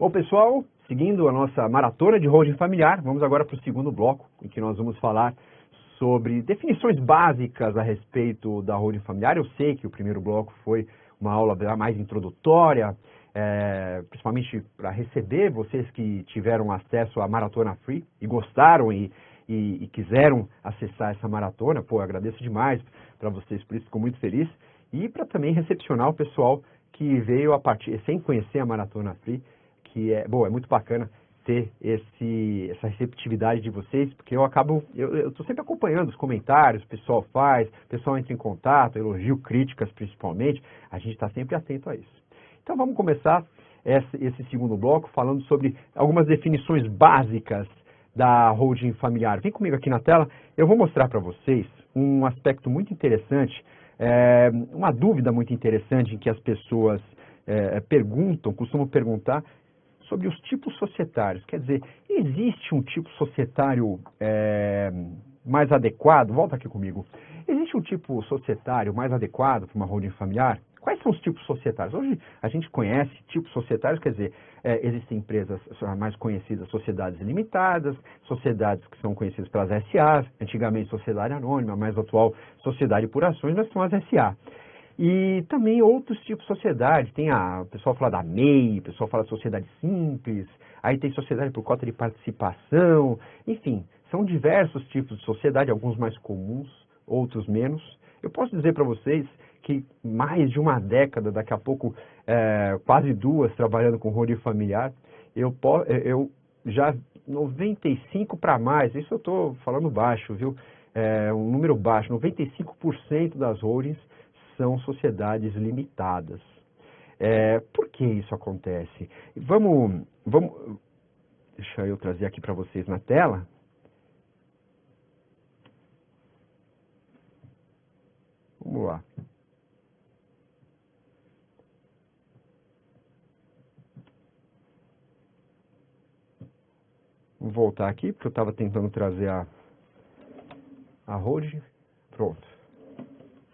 Bom, pessoal, seguindo a nossa maratona de holding familiar, vamos agora para o segundo bloco, em que nós vamos falar sobre definições básicas a respeito da holding familiar. Eu sei que o primeiro bloco foi uma aula mais introdutória, principalmente para receber vocês que tiveram acesso à Maratona Free e gostaram e quiseram acessar essa maratona. Pô, eu agradeço demais para vocês, por isso fico muito feliz. E para também recepcionar o pessoal que veio a partir, sem conhecer a Maratona Free, que é muito bacana ter essa receptividade de vocês, porque eu estou sempre acompanhando os comentários, o pessoal entra em contato, elogio, críticas principalmente, a gente está sempre atento a isso. Então vamos começar esse segundo bloco falando sobre algumas definições básicas da holding familiar. Vem comigo aqui na tela, eu vou mostrar para vocês um aspecto muito interessante, uma dúvida muito interessante em que as pessoas costumam perguntar sobre os tipos societários. Quer dizer, existe um tipo societário mais adequado? Volta aqui comigo. Existe um tipo societário mais adequado para uma holding familiar? Quais são os tipos societários? Hoje a gente conhece tipos societários, quer dizer, existem empresas mais conhecidas, sociedades limitadas, sociedades que são conhecidas pelas SAs, antigamente sociedade anônima, mais atual sociedade por ações, mas são as SA. E também outros tipos de sociedade, o pessoal fala da MEI, o pessoal fala de sociedade simples, aí tem sociedade por cota de participação, enfim, são diversos tipos de sociedade, alguns mais comuns, outros menos. Eu posso dizer para vocês que mais de uma década, daqui a pouco quase duas, trabalhando com holding familiar, eu já 95 para mais, isso eu estou falando baixo, viu? Um número baixo, 95% das holdings são sociedades limitadas. Por que isso acontece? Vamos, deixa eu trazer aqui para vocês na tela. Vamos lá. Vou voltar aqui, porque eu estava tentando trazer a holding. Pronto.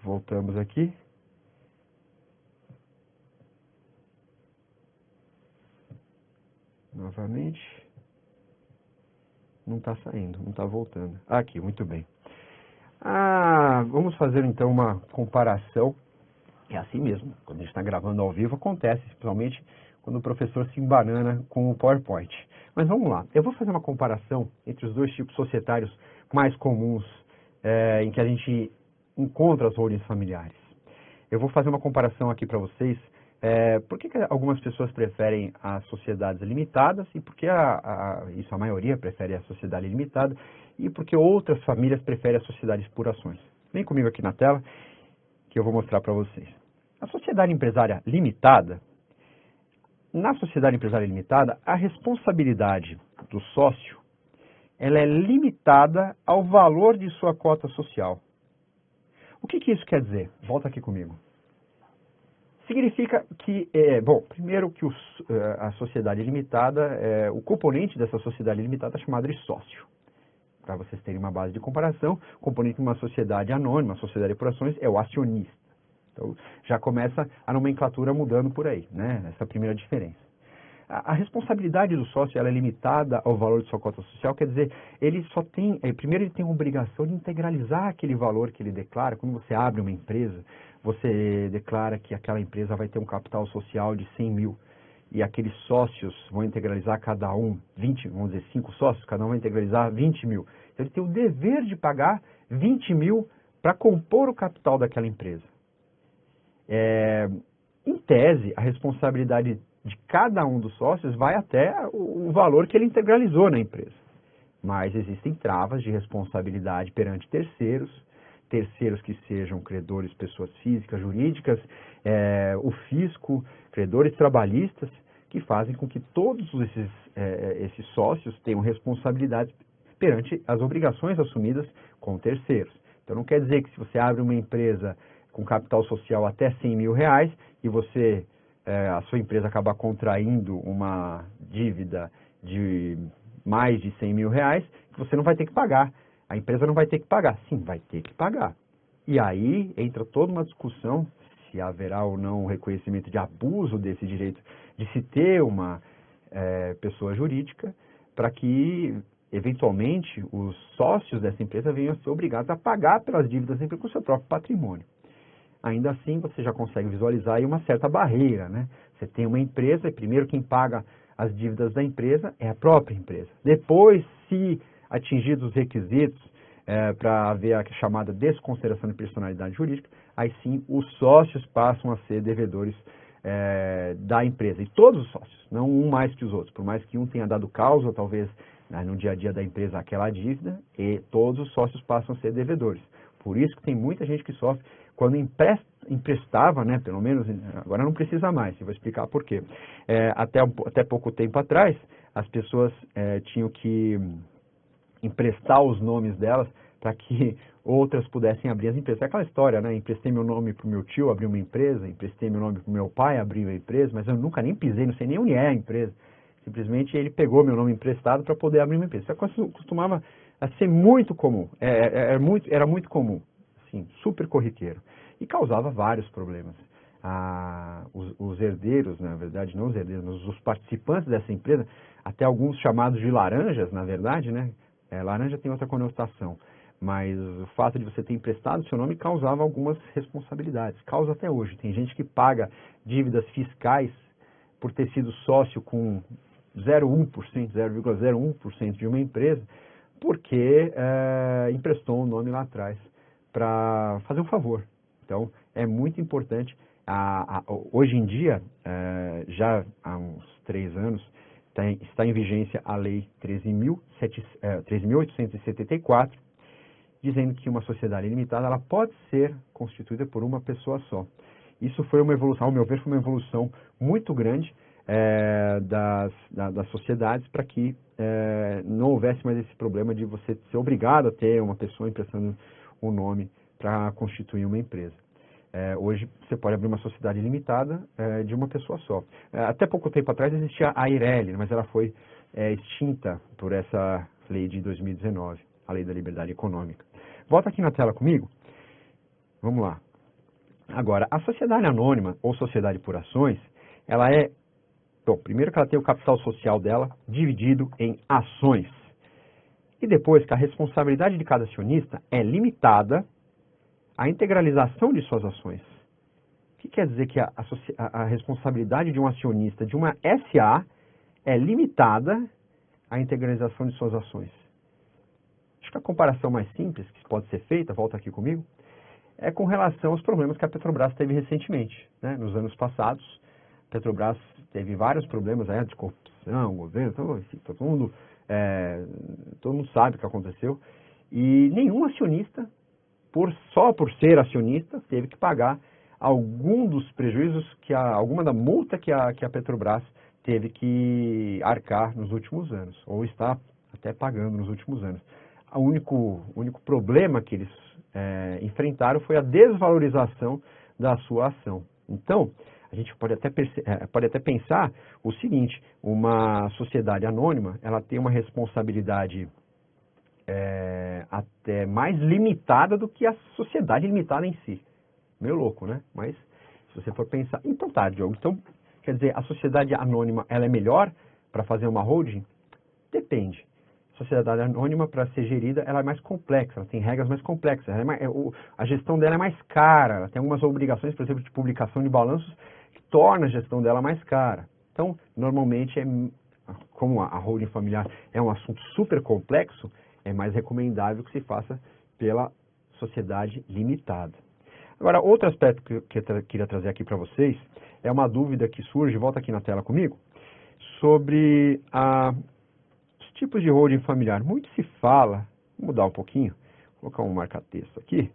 Voltamos aqui. Novamente. Não está saindo, não está voltando. Aqui, muito bem. Vamos fazer então uma comparação. É assim mesmo, quando a gente está gravando ao vivo acontece, principalmente quando o professor se embanana com o PowerPoint. Mas vamos lá, eu vou fazer uma comparação entre os dois tipos societários mais comuns em que a gente encontra as holdings familiares. Eu vou fazer uma comparação aqui para vocês, por que algumas pessoas preferem as sociedades limitadas e por que a maioria prefere a sociedade limitada e por que outras famílias preferem as sociedades por ações. Vem comigo aqui na tela que eu vou mostrar para vocês. A sociedade empresária limitada, na sociedade empresária limitada, a responsabilidade do sócio ela é limitada ao valor de sua cota social. O que isso quer dizer? Volta aqui comigo. Significa que, primeiro que a sociedade limitada, o componente dessa sociedade limitada é chamado de sócio. Para vocês terem uma base de comparação, o componente de uma sociedade anônima, uma sociedade por ações, é o acionista. Então, já começa a nomenclatura mudando por aí, né? Essa primeira diferença. A responsabilidade do sócio ela é limitada ao valor de sua cota social, quer dizer, ele só tem, primeiro ele tem a obrigação de integralizar aquele valor que ele declara. Quando você abre uma empresa, você declara que aquela empresa vai ter um capital social de 100 mil. E aqueles sócios vão integralizar cada um 20, vamos dizer 5 sócios, cada um vai integralizar 20 mil. Então ele tem o dever de pagar 20 mil para compor o capital daquela empresa. Em tese, a responsabilidade de cada um dos sócios vai até o valor que ele integralizou na empresa. Mas existem travas de responsabilidade perante terceiros que sejam credores, pessoas físicas, jurídicas, o fisco, credores trabalhistas, que fazem com que todos esses sócios tenham responsabilidades perante as obrigações assumidas com terceiros. Então não quer dizer que se você abre uma empresa com capital social até 100 mil reais e a sua empresa acabar contraindo uma dívida de mais de 100 mil reais, que você não vai ter que pagar. A empresa não vai ter que pagar. Sim, vai ter que pagar. E aí entra toda uma discussão se haverá ou não o reconhecimento de abuso desse direito de se ter uma pessoa jurídica, para que, eventualmente, os sócios dessa empresa venham a ser obrigados a pagar pelas dívidas sempre com o seu próprio patrimônio. Ainda assim, você já consegue visualizar aí uma certa barreira, né? Você tem uma empresa e primeiro quem paga as dívidas da empresa é a própria empresa. Depois, se atingidos os requisitos para haver a chamada desconsideração de personalidade jurídica, aí sim os sócios passam a ser devedores da empresa. E todos os sócios, não um mais que os outros. Por mais que um tenha dado causa, talvez, no dia a dia da empresa, aquela dívida, e todos os sócios passam a ser devedores. Por isso que tem muita gente que sofre quando emprestava, né, pelo menos, agora não precisa mais, eu vou explicar por quê. Até pouco tempo atrás, as pessoas tinham que emprestar os nomes delas para que outras pudessem abrir as empresas. É aquela história, né? Emprestei meu nome para o meu tio, abri uma empresa, emprestei meu nome para o meu pai, abri uma empresa, mas eu nunca nem pisei, não sei nem onde é a empresa. Simplesmente ele pegou meu nome emprestado para poder abrir uma empresa. Isso costumava ser muito comum, era muito comum, assim, super corriqueiro, e causava vários problemas. Os herdeiros, na verdade, não os herdeiros, mas os participantes dessa empresa, até alguns chamados de laranjas, na verdade, né? Laranja tem outra conotação, mas o fato de você ter emprestado seu nome causava algumas responsabilidades. Causa até hoje. Tem gente que paga dívidas fiscais por ter sido sócio com 0,01% de uma empresa, porque emprestou um nome lá atrás para fazer um favor. Então, é muito importante. Hoje em dia, já há uns 3 anos, está em vigência a Lei 13.874, dizendo que uma sociedade limitada ela pode ser constituída por uma pessoa só. Isso foi uma evolução, ao meu ver, foi uma evolução muito grande das sociedades para que não houvesse mais esse problema de você ser obrigado a ter uma pessoa emprestando um nome para constituir uma empresa. Hoje você pode abrir uma sociedade limitada de uma pessoa só. Até pouco tempo atrás existia a Eireli, mas ela foi extinta por essa lei de 2019, a Lei da Liberdade Econômica. Volta aqui na tela comigo. Vamos lá. Agora, a sociedade anônima ou sociedade por ações, ela bom, primeiro que ela tem o capital social dela dividido em ações. E depois que a responsabilidade de cada acionista é limitada à integralização de suas ações. O que quer dizer que a responsabilidade de um acionista de uma SA é limitada à integralização de suas ações? Acho que a comparação mais simples que pode ser feita, volta aqui comigo, é com relação aos problemas que a Petrobras teve recentemente. Né? Nos anos passados, a Petrobras teve vários problemas de corrupção, governo, então, enfim, todo mundo sabe o que aconteceu. E nenhum acionista, só por ser acionista, teve que pagar algum dos prejuízos, alguma da multa que a Petrobras teve que arcar nos últimos anos, ou está até pagando nos últimos anos. O único problema que eles enfrentaram foi a desvalorização da sua ação. Então, a gente pode até pensar o seguinte: uma sociedade anônima, ela tem uma responsabilidade até mais limitada do que a sociedade limitada em si. Meio louco, né? Mas, se você for pensar... Então tá, Diogo. Então, quer dizer, a sociedade anônima, ela é melhor para fazer uma holding? Depende. A sociedade anônima, para ser gerida, ela é mais complexa, ela tem regras mais complexas. A gestão dela é mais cara, ela tem algumas obrigações, por exemplo, de publicação de balanços, que torna a gestão dela mais cara. Então, normalmente, como a holding familiar é um assunto super complexo, é mais recomendável que se faça pela sociedade limitada. Agora, outro aspecto que eu queria trazer aqui para vocês é uma dúvida que surge, volta aqui na tela comigo, sobre os tipos de holding familiar. Muito se fala, vou mudar um pouquinho, vou colocar um marca-texto aqui,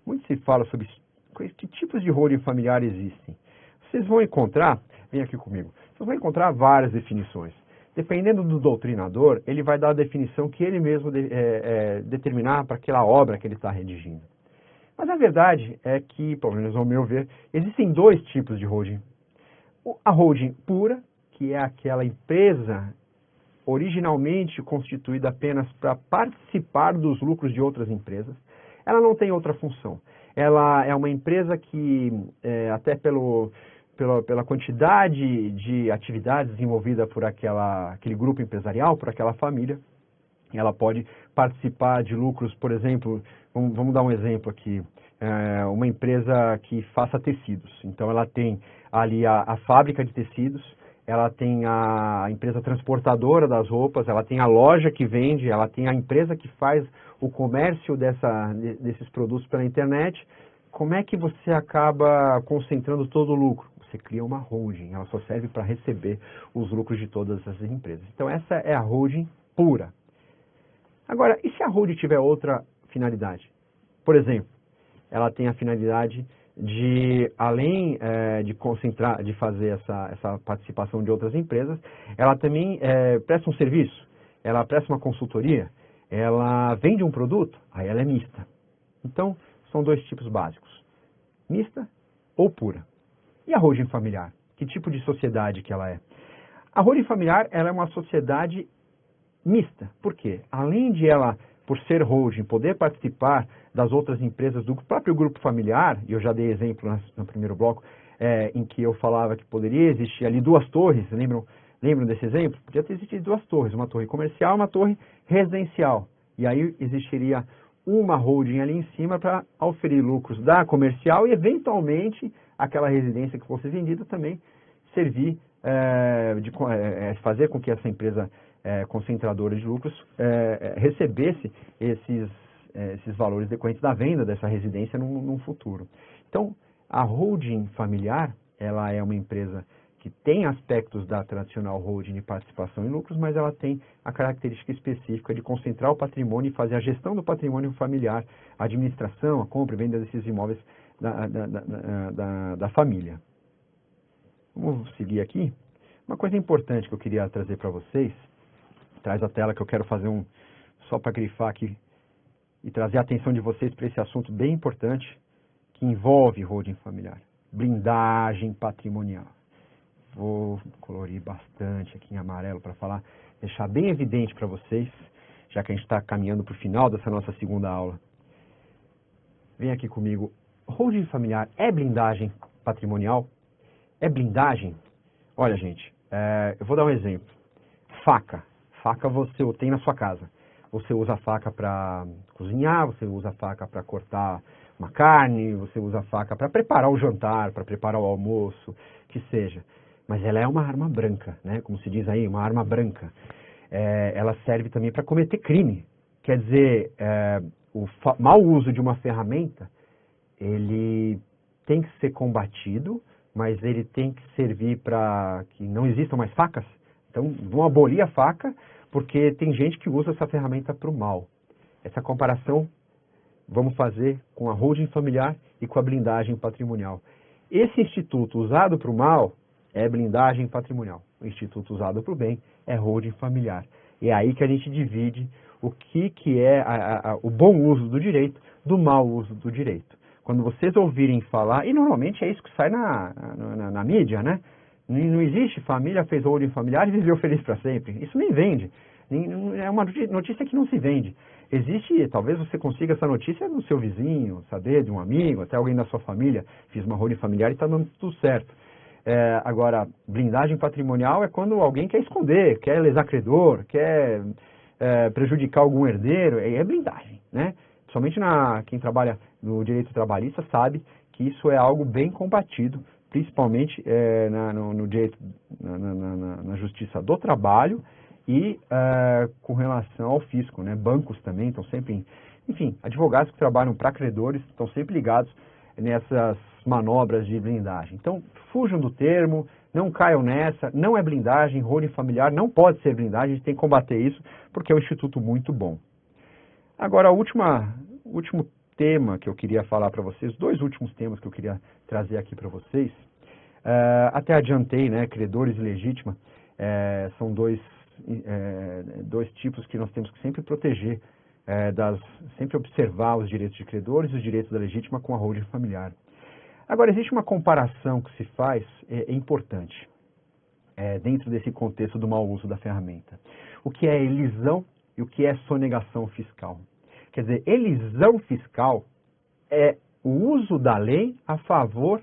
muito se fala sobre que tipos de holding familiar existem. Vocês vão encontrar, vem aqui comigo, vocês vão encontrar várias definições. Dependendo do doutrinador, ele vai dar a definição que ele mesmo determinar para aquela obra que ele está redigindo. Mas a verdade é que, pelo menos ao meu ver, existem dois tipos de holding. A holding pura, que é aquela empresa originalmente constituída apenas para participar dos lucros de outras empresas. Ela não tem outra função. Ela é uma empresa que, até pelo pela quantidade de atividades desenvolvida por aquele grupo empresarial, por aquela família. Ela pode participar de lucros, por exemplo, vamos dar um exemplo aqui, uma empresa que faça tecidos. Então ela tem ali a fábrica de tecidos, ela tem a empresa transportadora das roupas, ela tem a loja que vende, ela tem a empresa que faz o comércio desses produtos pela internet. Como é que você acaba concentrando todo o lucro? Você cria uma holding, ela só serve para receber os lucros de todas essas empresas. Então essa é a holding pura. Agora, e se a holding tiver outra finalidade? Por exemplo, ela tem a finalidade de, além de concentrar, de fazer essa participação de outras empresas, ela também presta um serviço, ela presta uma consultoria, ela vende um produto, aí ela é mista. Então, são dois tipos básicos, mista ou pura. E a holding familiar? Que tipo de sociedade que ela é? A holding familiar ela é uma sociedade mista. Por quê? Além de ela, por ser holding, poder participar das outras empresas do próprio grupo familiar, e eu já dei exemplo no primeiro bloco, em que eu falava que poderia existir ali duas torres, lembram desse exemplo? Podia ter existido duas torres, uma torre comercial e uma torre residencial. E aí existiria uma holding ali em cima para oferir lucros da comercial e, eventualmente, aquela residência que fosse vendida também servir fazer com que essa empresa concentradora de lucros recebesse esses valores decorrentes da venda dessa residência num futuro. Então, a holding familiar, ela é uma empresa que tem aspectos da tradicional holding de participação em lucros, mas ela tem a característica específica de concentrar o patrimônio e fazer a gestão do patrimônio familiar, a administração, a compra e venda desses imóveis da família. Vamos seguir aqui. Uma coisa importante que eu queria trazer para vocês, traz a tela que eu quero fazer só para grifar aqui e trazer a atenção de vocês para esse assunto bem importante que envolve holding familiar, blindagem patrimonial. Vou colorir bastante aqui em amarelo para deixar bem evidente para vocês, já que a gente está caminhando para o final dessa nossa segunda aula. Vem aqui comigo. Holding familiar é blindagem patrimonial? É blindagem? Olha, gente, eu vou dar um exemplo. Faca. Faca você tem na sua casa. Você usa a faca para cozinhar, você usa a faca para cortar uma carne, você usa a faca para preparar o jantar, para preparar o almoço, que seja. Mas ela é uma arma branca, né? Como se diz aí, uma arma branca. Ela serve também para cometer crime. Quer dizer, o mau uso de uma ferramenta, ele tem que ser combatido, mas ele tem que servir para que não existam mais facas. Então, vão abolir a faca, porque tem gente que usa essa ferramenta para o mal. Essa comparação vamos fazer com a holding familiar e com a blindagem patrimonial. Esse instituto usado para o mal é blindagem patrimonial. O instituto usado para o bem é holding familiar. E é aí que a gente divide o que é o bom uso do direito do mau uso do direito. Quando vocês ouvirem falar, e normalmente é isso que sai na mídia, né? Não existe família fez holding familiar e viveu feliz para sempre. Isso nem vende. É uma notícia que não se vende. Existe, talvez você consiga essa notícia no seu vizinho, saber de um amigo, até alguém da sua família, fiz uma holding familiar e está dando tudo certo. Agora, blindagem patrimonial é quando alguém quer esconder, quer lesar credor, quer prejudicar algum herdeiro, é blindagem, né? Somente quem trabalha no direito trabalhista sabe que isso é algo bem combatido, principalmente no direito, na justiça do trabalho e com relação ao fisco, né? Bancos também estão sempre, enfim, advogados que trabalham para credores estão sempre ligados nessas manobras de blindagem. Então, fujam do termo, não caiam nessa, não é blindagem, holding familiar não pode ser blindagem, a gente tem que combater isso porque é um instituto muito bom. Agora, o último tema que eu queria falar para vocês, dois últimos temas que eu queria trazer aqui para vocês, até adiantei, né, credores e legítima, são dois tipos que nós temos que sempre proteger, sempre observar os direitos de credores e os direitos da legítima com a holding familiar. Agora, existe uma comparação que se faz, importante, dentro desse contexto do mau uso da ferramenta. O que é elisão e o que é sonegação fiscal. Quer dizer, elisão fiscal é o uso da lei a favor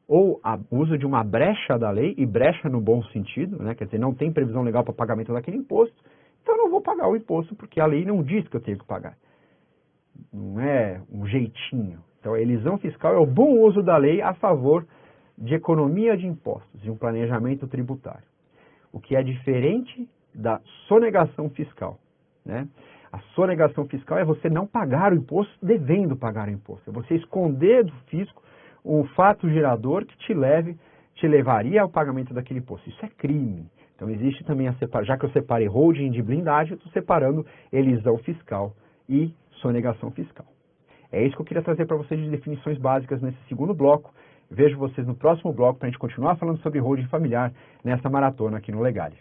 ou o uso de uma brecha da lei, e brecha no bom sentido, né? Quer dizer, não tem previsão legal para pagamento daquele imposto, então eu não vou pagar o imposto, porque a lei não diz que eu tenho que pagar. Não é um jeitinho. Então, a elisão fiscal é o bom uso da lei a favor de economia de impostos, de um planejamento tributário. O que é diferente da sonegação fiscal, né? A sonegação fiscal é você não pagar o imposto devendo pagar o imposto. É você esconder do fisco um fato gerador que te levaria ao pagamento daquele imposto. Isso é crime. Então existe também já que eu separei holding de blindagem, eu estou separando elisão fiscal e sonegação fiscal. É isso que eu queria trazer para vocês de definições básicas nesse segundo bloco. Vejo vocês no próximo bloco para a gente continuar falando sobre holding familiar nessa maratona aqui no Legali.